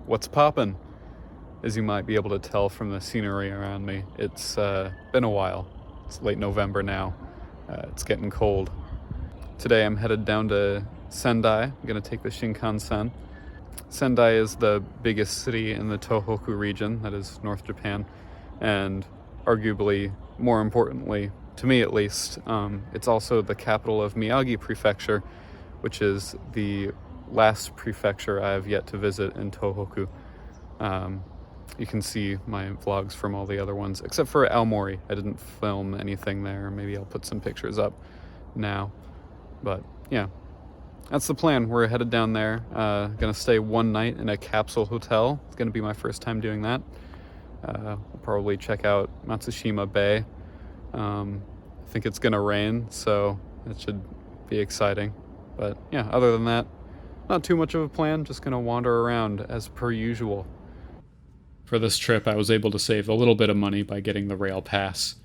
What's poppin'? As you might be able to tell from the scenery around me, it's been a while. It's late November now. It's getting cold. Today I'm headed down to Sendai. I'm gonna take the Shinkansen. Sendai is the biggest city in the Tohoku region, that is North Japan, and arguably, more importantly, to me at least, it's also the capital of Miyagi prefecture, which is the last prefecture I have yet to visit in Tohoku. You can see my vlogs from all the other ones, except for Aomori. I didn't film anything there. Maybe I'll put some pictures up now. But yeah, that's the plan. We're headed down there. Gonna stay one night in a capsule hotel. It's gonna be my first time doing that. We'll probably check out Matsushima Bay. I think it's gonna rain, so it should be exciting. But yeah, other than that, not too much of a plan. Just gonna wander around as per usual. For this trip, I was able to save a little bit of money by getting the rail pass.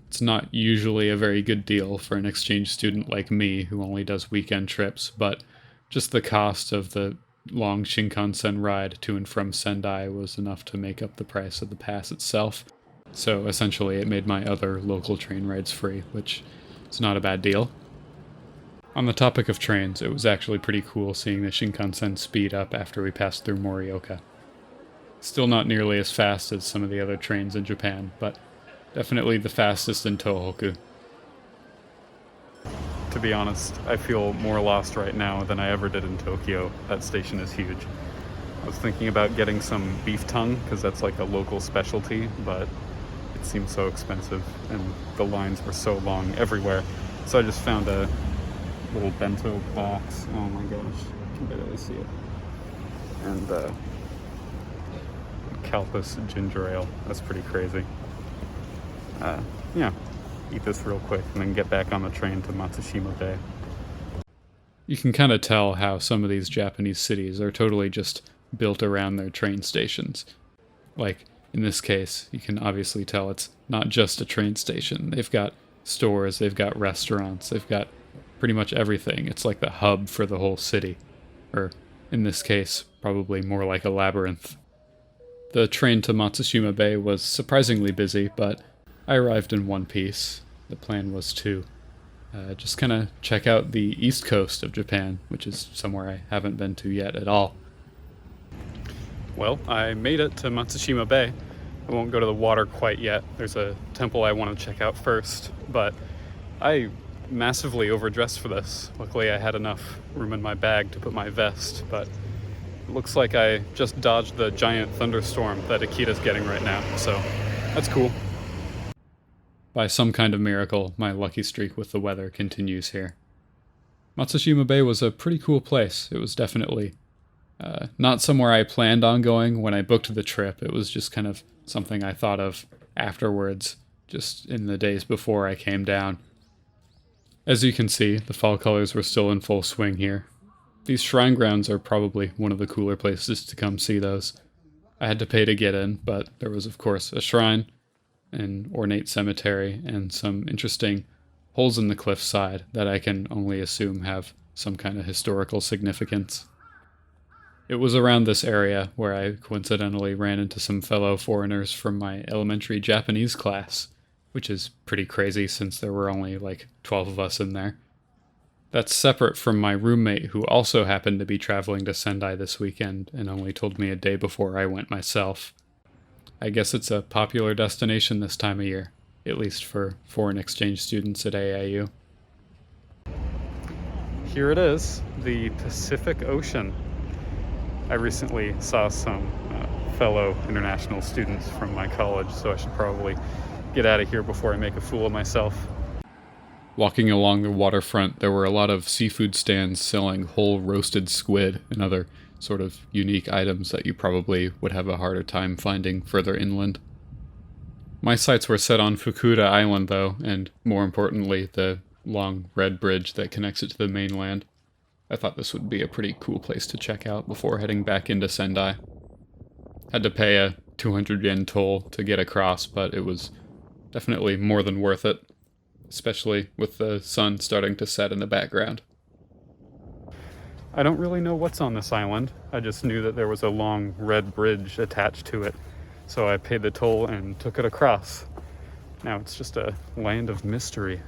It's not usually a very good deal for an exchange student like me who only does weekend trips, but just the cost of the long Shinkansen ride to and from Sendai was enough to make up the price of the pass itself. So essentially it made my other local train rides free, which is not a bad deal. On the topic of trains, it was actually pretty cool seeing the Shinkansen speed up after we passed through Morioka. Still not nearly as fast as some of the other trains in Japan, but definitely the fastest in Tohoku. To be honest, I feel more lost right now than I ever did in Tokyo. That station is huge. I was thinking about getting some beef tongue, because that's like a local specialty, but it seemed so expensive, and the lines were so long everywhere. So I just found a little bento box. Oh my gosh, I can barely see it. And Calpus ginger ale. That's pretty crazy. Yeah, eat this real quick and then get back on the train to Matsushima Bay. You can kind of tell how some of these Japanese cities are totally just built around their train stations. Like, in this case, you can obviously tell it's not just a train station. They've got stores, they've got restaurants, they've got pretty much everything. It's like the hub for the whole city. Or, in this case, probably more like a labyrinth. The train to Matsushima Bay was surprisingly busy, but I arrived in one piece. The plan was to just kind of check out the east coast of Japan, which is somewhere I haven't been to yet at all. Well, I made it to Matsushima Bay. I won't go to the water quite yet. There's a temple I want to check out first, but I massively overdressed for this. Luckily, I had enough room in my bag to put my vest, but it looks like I just dodged the giant thunderstorm that Akita's getting right now, so that's cool. By some kind of miracle, my lucky streak with the weather continues here. Matsushima Bay was a pretty cool place. It was definitely not somewhere I planned on going when I booked the trip. It was just kind of something I thought of afterwards, just in the days before I came down. As you can see, the fall colors were still in full swing here. These shrine grounds are probably one of the cooler places to come see those. I had to pay to get in, but there was of course a shrine, an ornate cemetery, and some interesting holes in the cliffside that I can only assume have some kind of historical significance. It was around this area where I coincidentally ran into some fellow foreigners from my elementary Japanese class, which is pretty crazy since there were only like 12 of us in there. That's separate from my roommate who also happened to be traveling to Sendai this weekend and only told me a day before I went myself. I guess it's a popular destination this time of year, at least for foreign exchange students at AIU. Here it is, the Pacific Ocean. I recently saw some fellow international students from my college, so I should probably get out of here before I make a fool of myself. Walking along the waterfront, there were a lot of seafood stands selling whole roasted squid and other sort of unique items that you probably would have a harder time finding further inland. My sights were set on Fukuda Island though, and more importantly, the long red bridge that connects it to the mainland. I thought this would be a pretty cool place to check out before heading back into Sendai. Had to pay a 200 yen toll to get across, but it was definitely more than worth it, especially with the sun starting to set in the background. I don't really know what's on this island. I just knew that there was a long red bridge attached to it. So I paid the toll and took it across. Now it's just a land of mystery.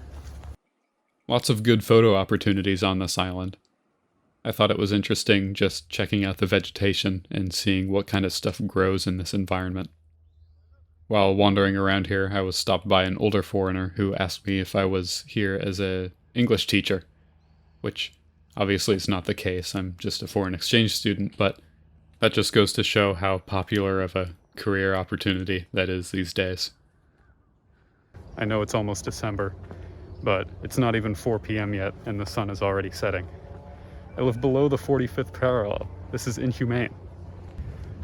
Lots of good photo opportunities on this island. I thought it was interesting just checking out the vegetation and seeing what kind of stuff grows in this environment. While wandering around here, I was stopped by an older foreigner who asked me if I was here as an English teacher, which obviously is not the case. I'm just a foreign exchange student, but that just goes to show how popular of a career opportunity that is these days. I know it's almost December, but it's not even 4 p.m. yet, and the sun is already setting. I live below the 45th parallel. This is inhumane.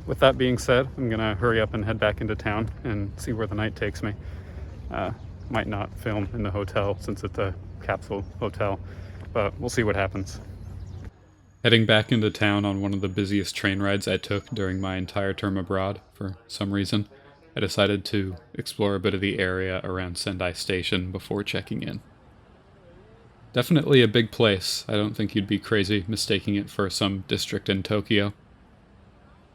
With that being said, I'm gonna hurry up and head back into town and see where the night takes me. Might not film in the hotel since it's a Capsule hotel, but we'll see what happens. Heading back into town on one of the busiest train rides I took during my entire term abroad, for some reason, I decided to explore a bit of the area around Sendai Station before checking in. Definitely a big place. I don't think you'd be crazy mistaking it for some district in Tokyo.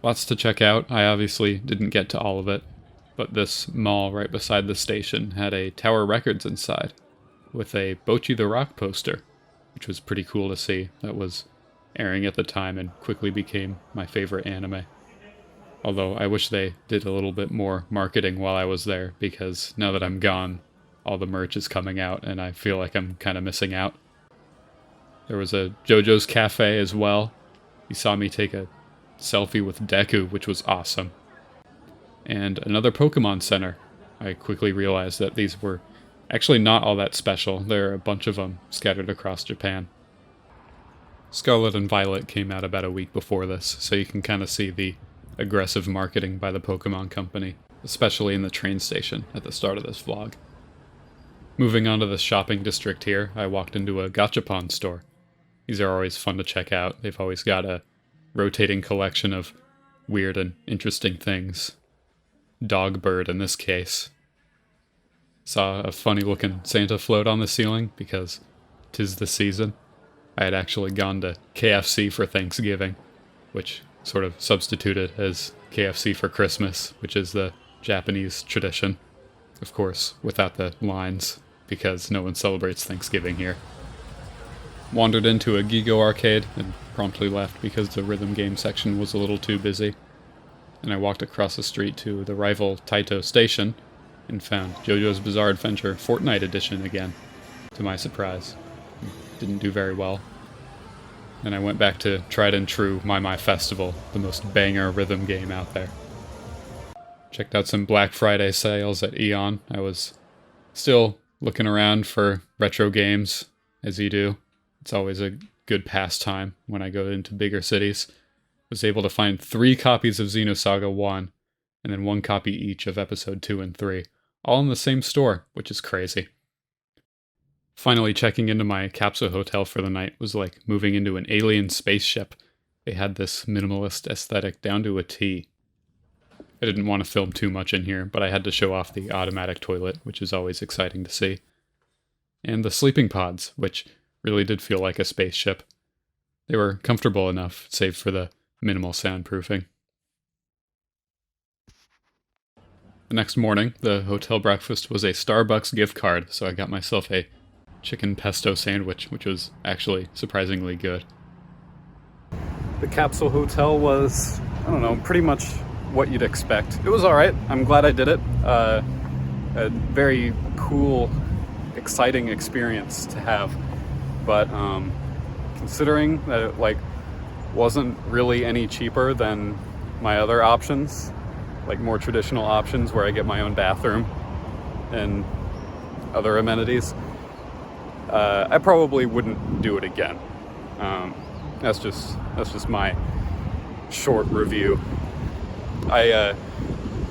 Lots to check out. I obviously didn't get to all of it, but this mall right beside the station had a Tower Records inside, with a Bocchi the Rock poster, which was pretty cool to see. That was airing at the time and quickly became my favorite anime. Although I wish they did a little bit more marketing while I was there, because now that I'm gone, all the merch is coming out and I feel like I'm kind of missing out. There was a JoJo's Cafe as well. You saw me take a selfie with Deku, which was awesome. And another Pokemon Center. I quickly realized that these were actually not all that special. There are a bunch of them scattered across Japan. Scarlet and Violet came out about a week before this, so you can kind of see the aggressive marketing by the Pokemon Company, especially in the train station at the start of this vlog. Moving on to the shopping district here, I walked into a gachapon store. These are always fun to check out. They've always got a rotating collection of weird and interesting things. Dog bird in this case. Saw a funny looking Santa float on the ceiling because 'tis the season. I had actually gone to KFC for Thanksgiving, which sort of substituted as KFC for Christmas, which is the Japanese tradition. Of course, without the lines, because no one celebrates Thanksgiving here. Wandered into a Gigo arcade and promptly left because the rhythm game section was a little too busy. And I walked across the street to the rival Taito Station and found JoJo's Bizarre Adventure Fortnite Edition again, to my surprise. Didn't do very well. And I went back to tried and true My Festival, the most banger rhythm game out there. Checked out some Black Friday sales at Eon. I was still looking around for retro games, as you do. It's always a good pastime when I go into bigger cities. Was able to find 3 copies of Xenosaga 1, and then 1 copy each of Episode 2 and 3, all in the same store, which is crazy. Finally checking into my Capsule hotel for the night was like moving into an alien spaceship. They had this minimalist aesthetic down to a T. I didn't want to film too much in here, but I had to show off the automatic toilet, which is always exciting to see. And the sleeping pods, which really did feel like a spaceship. They were comfortable enough, save for the minimal soundproofing. The next morning, the hotel breakfast was a Starbucks gift card, so I got myself a chicken pesto sandwich, which was actually surprisingly good. The Capsule Hotel was, I don't know, pretty much what you'd expect. It was alright. I'm glad I did it. A very cool, exciting experience to have. But considering that it wasn't really any cheaper than my other options, like more traditional options where I get my own bathroom and other amenities, I probably wouldn't do it again. That's just my short review. I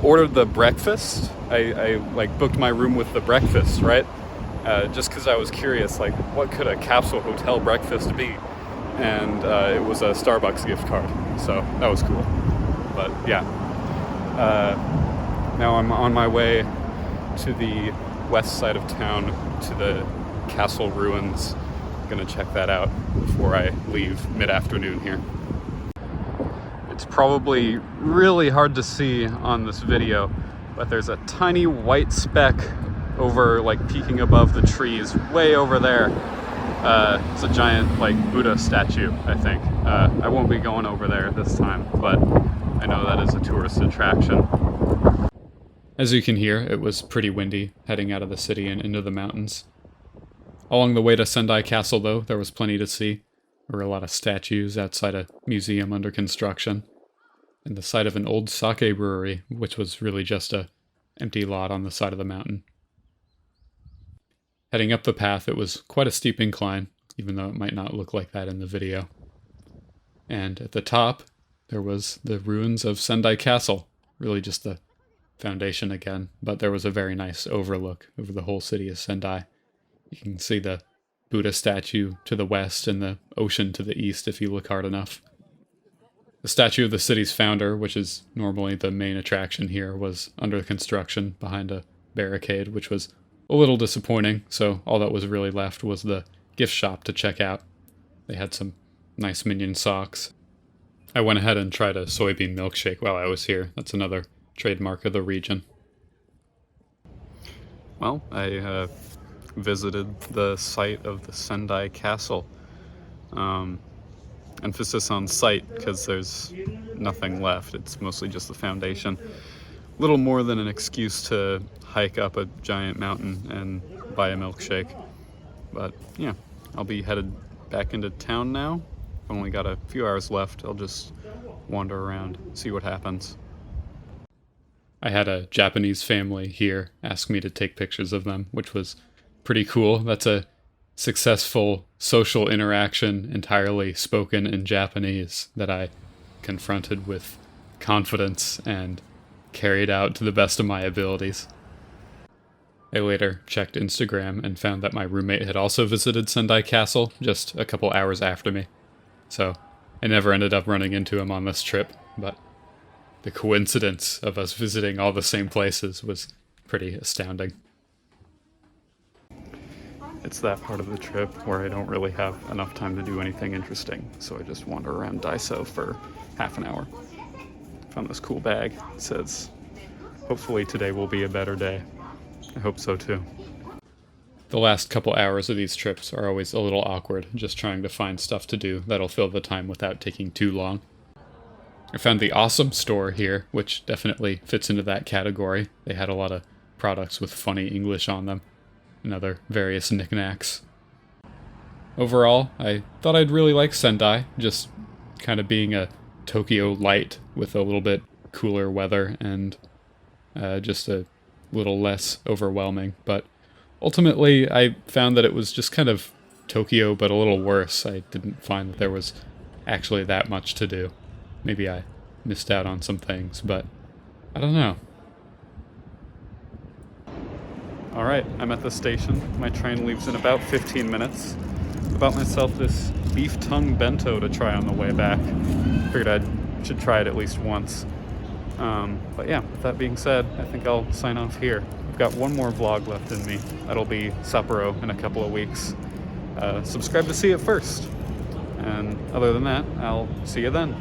ordered the breakfast. I booked my room with the breakfast, right? Just because I was curious, what could a Capsule hotel breakfast be? And it was a Starbucks gift card, so that was cool. But yeah, now I'm on my way to the west side of town, to the castle ruins, gonna check that out before I leave mid-afternoon here. It's probably really hard to see on this video, but there's a tiny white speck over, like, peeking above the trees way over there. It's a giant, like, Buddha statue, I think. I won't be going over there this time, but I know that is a tourist attraction. As you can hear, it was pretty windy heading out of the city and into the mountains. Along the way to Sendai Castle, though, there was plenty to see. There were a lot of statues outside a museum under construction, and the site of an old sake brewery, which was really just a empty lot on the side of the mountain. Heading up the path, it was quite a steep incline, even though it might not look like that in the video. And at the top, there was the ruins of Sendai Castle, really just the foundation again, but there was a very nice overlook over the whole city of Sendai. You can see the Buddha statue to the west and the ocean to the east if you look hard enough. The statue of the city's founder, which is normally the main attraction here, was under construction behind a barricade, which was a little disappointing, so all that was really left was the gift shop to check out. They had some nice Minion socks. I went ahead and tried a soybean milkshake while I was here. That's another trademark of the region. Well, I visited the site of the Sendai Castle. Emphasis on site because there's nothing left. It's mostly just the foundation. Little more than an excuse to hike up a giant mountain and buy a milkshake. But yeah, I'll be headed back into town now. I've only got a few hours left. I'll just wander around, see what happens. I had a Japanese family here ask me to take pictures of them, which was pretty cool. That's a successful social interaction entirely spoken in Japanese that I confronted with confidence and carried out to the best of my abilities. I later checked Instagram and found that my roommate had also visited Sendai Castle just a couple hours after me. So I never ended up running into him on this trip, but the coincidence of us visiting all the same places was pretty astounding. It's that part of the trip where I don't really have enough time to do anything interesting, so I just wander around Daiso for half an hour. Found this cool bag. It says, "Hopefully today will be a better day." I hope so too. The last couple hours of these trips are always a little awkward, just trying to find stuff to do that'll fill the time without taking too long. I found the Awesome store here, which definitely fits into that category. They had a lot of products with funny English on them, and other various knickknacks. Overall, I thought I'd really like Sendai, just kind of being a Tokyo light with a little bit cooler weather and just a little less overwhelming. But ultimately, I found that it was just kind of Tokyo, but a little worse. I didn't find that there was actually that much to do. Maybe I missed out on some things, but I don't know. Alright, I'm at the station. My train leaves in about 15 minutes. I bought myself this beef tongue bento to try on the way back. Figured I should try it at least once. But yeah, with that being said, I think I'll sign off here. I've got one more vlog left in me. That'll be Sapporo in a couple of weeks. Subscribe to see it first. And other than that, I'll see you then.